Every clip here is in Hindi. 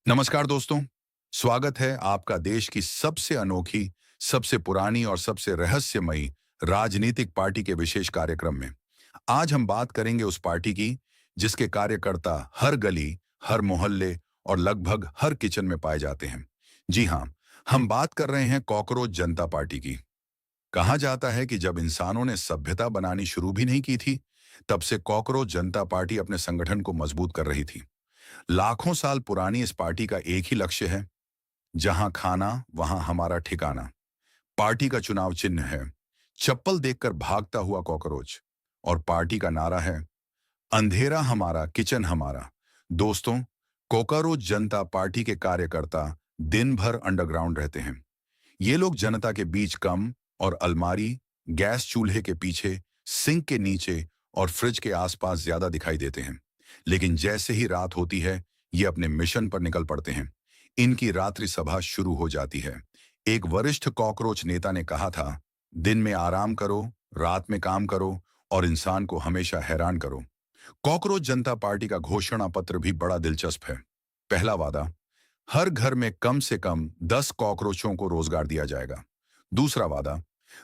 नमस्कार दोस्तों। स्वागत है आपका देश की सबसे अनोखी, सबसे पुरानी और सबसे रहस्यमयी राजनीतिक पार्टी के विशेष कार्यक्रम में। आज हम बात करेंगे उस पार्टी की जिसके कार्यकर्ता हर गली, हर मोहल्ले और लगभग हर किचन में पाए जाते हैं। जी हाँ, हम बात कर रहे हैं कॉकरोच जनता पार्टी की। कहा जाता है कि जब इंसानों ने सभ्यता बनानी शुरू भी नहीं की थी, तब से कॉकरोच जनता पार्टी अपने संगठन को मजबूत कर रही थी। लाखों साल पुरानी इस पार्टी का एक ही लक्ष्य है, जहां खाना वहां हमारा ठिकाना। पार्टी का चुनाव चिन्ह है चप्पल देखकर भागता हुआ कॉकरोच, और पार्टी का नारा है अंधेरा हमारा किचन हमारा। दोस्तों, कॉकरोच जनता पार्टी के कार्यकर्ता दिन भर अंडरग्राउंड रहते हैं। ये लोग जनता के बीच कम और अलमारी, गैस चूल्हे के पीछे, सिंक के नीचे और फ्रिज के आसपास ज्यादा दिखाई देते हैं। लेकिन जैसे ही रात होती है, ये अपने मिशन पर निकल पड़ते हैं। इनकी रात्रि सभा शुरू हो जाती है। एक वरिष्ठ कॉकरोच नेता ने कहा था, दिन में आराम करो, रात में काम करो और इंसान को हमेशा हैरान करो। कॉकरोच जनता पार्टी का घोषणा पत्र भी बड़ा दिलचस्प है। पहला वादा, हर घर में कम से कम 10 कॉकरोचों को रोजगार दिया जाएगा। दूसरा वादा,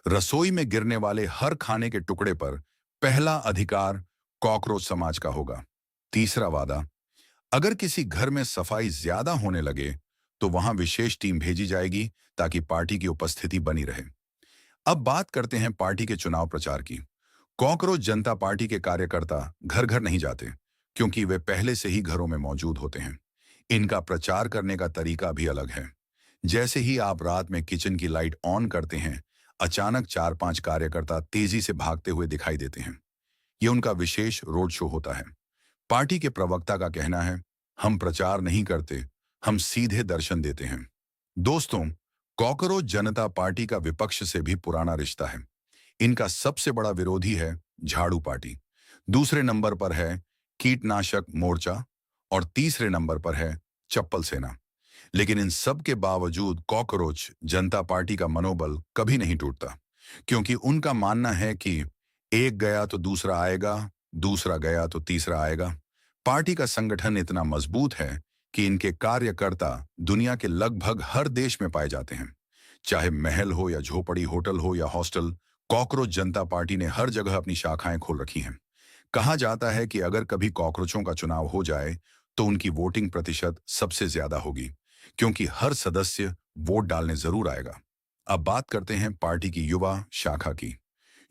रसोई में गिरने वाले हर खाने के टुकड़े पर पहला अधिकार कॉकरोच समाज का होगा। तीसरा वादा, अगर किसी घर में सफाई ज्यादा होने लगे तो वहां विशेष टीम भेजी जाएगी ताकि पार्टी की उपस्थिति बनी रहे। अब बात करते हैं पार्टी के चुनाव प्रचार की। कॉकरोच जनता पार्टी के कार्यकर्ता घर घर नहीं जाते, क्योंकि वे पहले से ही घरों में मौजूद होते हैं। इनका प्रचार करने का तरीका भी अलग है। जैसे ही आप रात में किचन की लाइट ऑन करते हैं, अचानक 4-5 कार्यकर्ता तेजी से भागते हुए दिखाई देते हैं। ये उनका विशेष रोड शो होता है। पार्टी के प्रवक्ता का कहना है, हम प्रचार नहीं करते, हम सीधे दर्शन देते हैं। दोस्तों, कॉकरोच जनता पार्टी का विपक्ष से भी पुराना रिश्ता है। इनका सबसे बड़ा विरोधी है झाड़ू पार्टी, दूसरे नंबर पर है कीटनाशक मोर्चा और तीसरे नंबर पर है चप्पल सेना। लेकिन इन सब के बावजूद कॉकरोच जनता पार्टी का मनोबल कभी नहीं टूटता, क्योंकि उनका मानना है कि एक गया तो दूसरा आएगा, दूसरा गया तो तीसरा आएगा। पार्टी का संगठन इतना मजबूत है कि इनके कार्यकर्ता दुनिया के लगभग हर देश में पाए जाते हैं। चाहे महल हो या झोपड़ी, होटल हो या हॉस्टल, कॉकरोच जनता पार्टी ने हर जगह अपनी शाखाएं खोल रखी हैं। कहा जाता है कि अगर कभी कॉकरोचों का चुनाव हो जाए तो उनकी वोटिंग प्रतिशत सबसे ज्यादा होगी, क्योंकि हर सदस्य वोट डालने जरूर आएगा। अब बात करते हैं पार्टी की युवा शाखा की।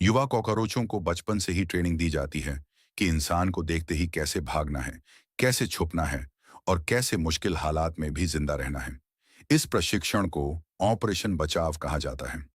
युवा कॉकरोचों को बचपन से ही ट्रेनिंग दी जाती है कि इंसान को देखते ही कैसे भागना है, कैसे छुपना है और कैसे मुश्किल हालात में भी जिंदा रहना है। इस प्रशिक्षण को ऑपरेशन बचाव कहा जाता है।